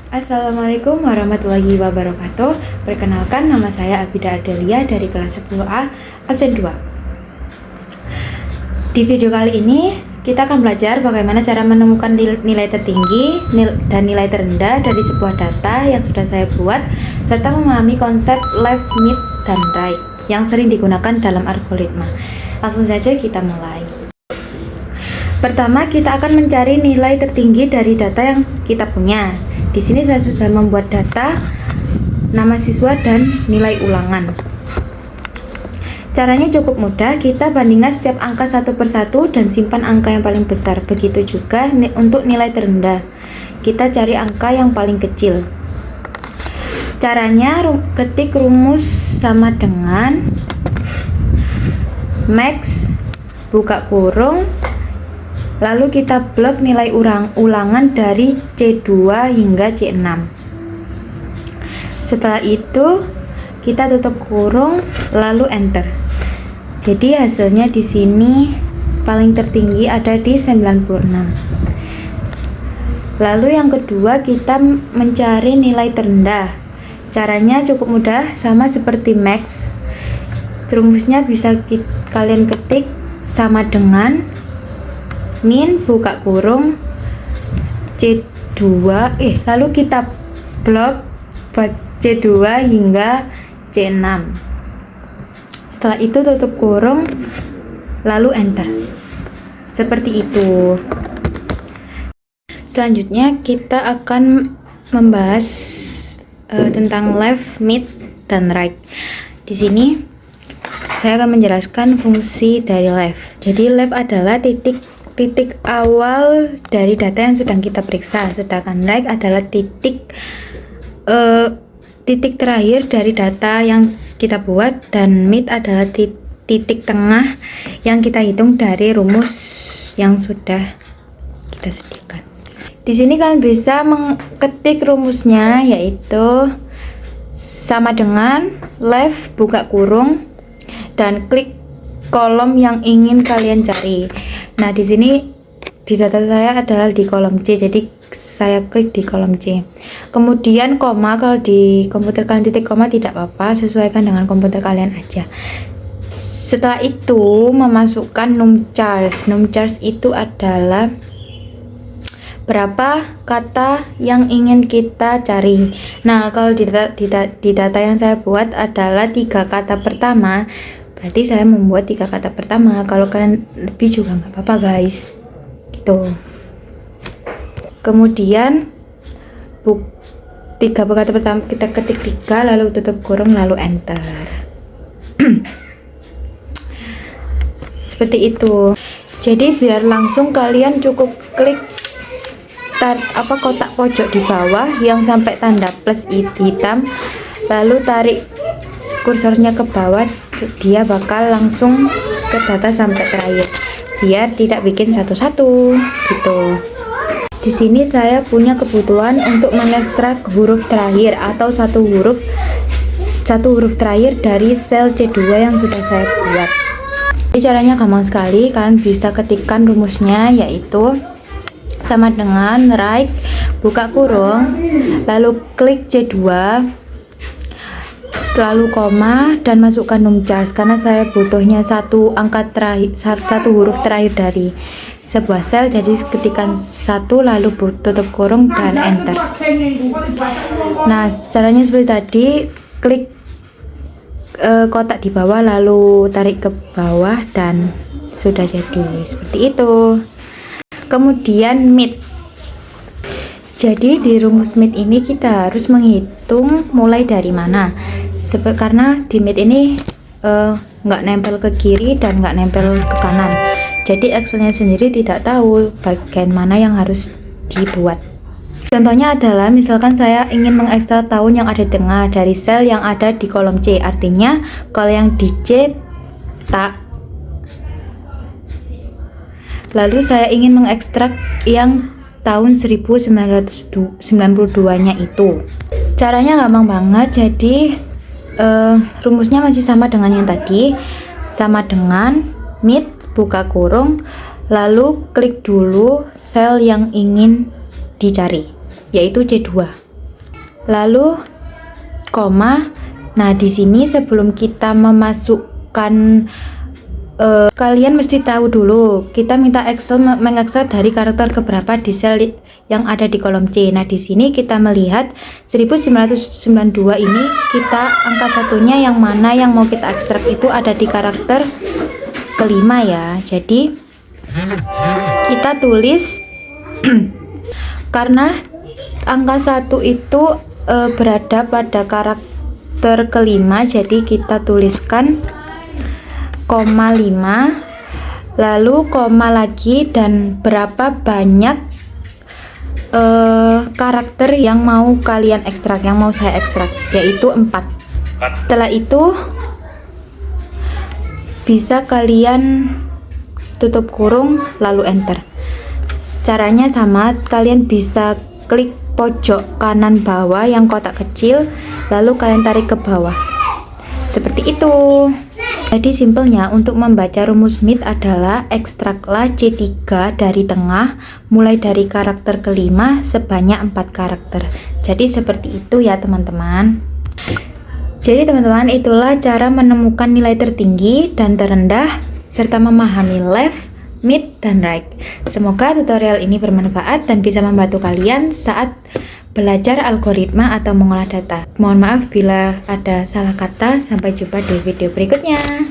Assalamualaikum warahmatullahi wabarakatuh. Perkenalkan, nama saya Abida Adelia dari kelas 10A absen 2. Di video kali ini kita akan belajar bagaimana cara menemukan nilai tertinggi dan nilai terendah dari sebuah data yang sudah saya buat, serta memahami konsep left, mid, dan right yang sering digunakan dalam algoritma. Langsung saja kita mulai. Pertama, kita akan mencari nilai tertinggi dari data yang kita punya. Di sini saya sudah membuat data, nama siswa, dan nilai ulangan. Caranya cukup mudah, kita bandingkan setiap angka satu persatu dan simpan angka yang paling besar. Begitu juga untuk nilai terendah, kita cari angka yang paling kecil. Caranya ketik rumus sama dengan max buka kurung, lalu kita blok nilai ulangan dari C2 hingga C6. Setelah itu kita tutup kurung lalu enter. Jadi hasilnya di sini paling tertinggi ada di 96. Lalu yang kedua, kita mencari nilai terendah. Caranya cukup mudah, sama seperti max. Rumusnya bisa kalian ketik sama dengan min buka kurung C2 lalu kita blok C2 hingga C6. Setelah itu tutup kurung lalu enter. Seperti itu. Selanjutnya kita akan membahas tentang left, mid, dan right. Di sini saya akan menjelaskan fungsi dari left. Jadi left adalah titik awal dari data yang sedang kita periksa, sedangkan right adalah titik terakhir dari data yang kita buat, dan mid adalah titik tengah yang kita hitung dari rumus yang sudah kita sediakan. Di sini kalian bisa mengetik rumusnya, yaitu sama dengan left buka kurung dan klik kolom yang ingin kalian cari. Nah, di sini di data saya adalah di kolom C, jadi saya klik di kolom C. Kemudian koma, kalau di komputer kalian titik koma tidak apa-apa, sesuaikan dengan komputer kalian aja. Setelah itu memasukkan numchars. Numchars itu adalah berapa kata yang ingin kita cari. Nah, kalau di data yang saya buat adalah 3 kata pertama, berarti saya membuat 3 kata pertama. Kalau kalian lebih juga nggak apa-apa guys, gitu. Kemudian 3 kata pertama kita ketik 3 lalu tutup kurung lalu enter. Seperti itu. Jadi biar langsung kalian cukup klik kotak pojok di bawah yang sampai tanda plus hitam, lalu tarik kursornya ke bawah, dia bakal langsung ke data sampai terakhir, biar tidak bikin satu-satu gitu. Di sini saya punya kebutuhan untuk mengekstrak huruf terakhir atau satu huruf terakhir dari sel C2 yang sudah saya buat. Jadi caranya gampang sekali, kalian bisa ketikkan rumusnya, yaitu sama dengan right buka kurung lalu klik C2 lalu koma dan masukkan numchars, karena saya butuhnya satu huruf terakhir dari sebuah sel, jadi ketikkan 1 lalu tutup kurung dan enter. Nah, caranya seperti tadi, klik kotak di bawah lalu tarik ke bawah dan sudah jadi seperti itu. Kemudian mid. Jadi di rumus mid ini kita harus menghitung mulai dari mana. Karena di mid ini nggak nempel ke kiri dan nggak nempel ke kanan. Jadi Excelnya sendiri tidak tahu bagian mana yang harus dibuat. Contohnya adalah misalkan saya ingin mengekstrak tahun yang ada di tengah dari sel yang ada di kolom C. Artinya kalau yang di C tak. Lalu saya ingin mengekstrak yang tahun 1992-nya itu. Caranya gampang banget, jadi rumusnya masih sama dengan yang tadi, sama dengan mid buka kurung lalu klik dulu sel yang ingin dicari, yaitu C2. lalu koma. Nah, di sini sebelum kita memasukkan kalian mesti tahu dulu, kita minta Excel mengextract dari karakter keberapa di sel yang ada di kolom C. Nah, di sini kita melihat 1992 ini, kita angka satunya yang mana yang mau kita ekstrak itu ada di karakter kelima ya. Jadi kita tulis karena angka 1 itu berada pada karakter kelima, jadi kita tuliskan koma 5, lalu koma lagi, dan berapa banyak karakter yang mau kalian ekstrak, yang mau saya ekstrak, yaitu 4. Setelah itu bisa kalian tutup kurung lalu enter. Caranya sama, kalian bisa klik pojok kanan bawah yang kotak kecil, lalu kalian tarik ke bawah seperti itu. Jadi simpelnya untuk membaca rumus Smith adalah ekstraklah C3 dari tengah mulai dari karakter kelima sebanyak 4 karakter. Jadi seperti itu ya teman-teman. Jadi teman-teman, itulah cara menemukan nilai tertinggi dan terendah serta memahami left, mid, dan right. Semoga tutorial ini bermanfaat dan bisa membantu kalian saat belajar algoritma atau mengolah data. Mohon maaf bila ada salah kata. Sampai jumpa di video berikutnya.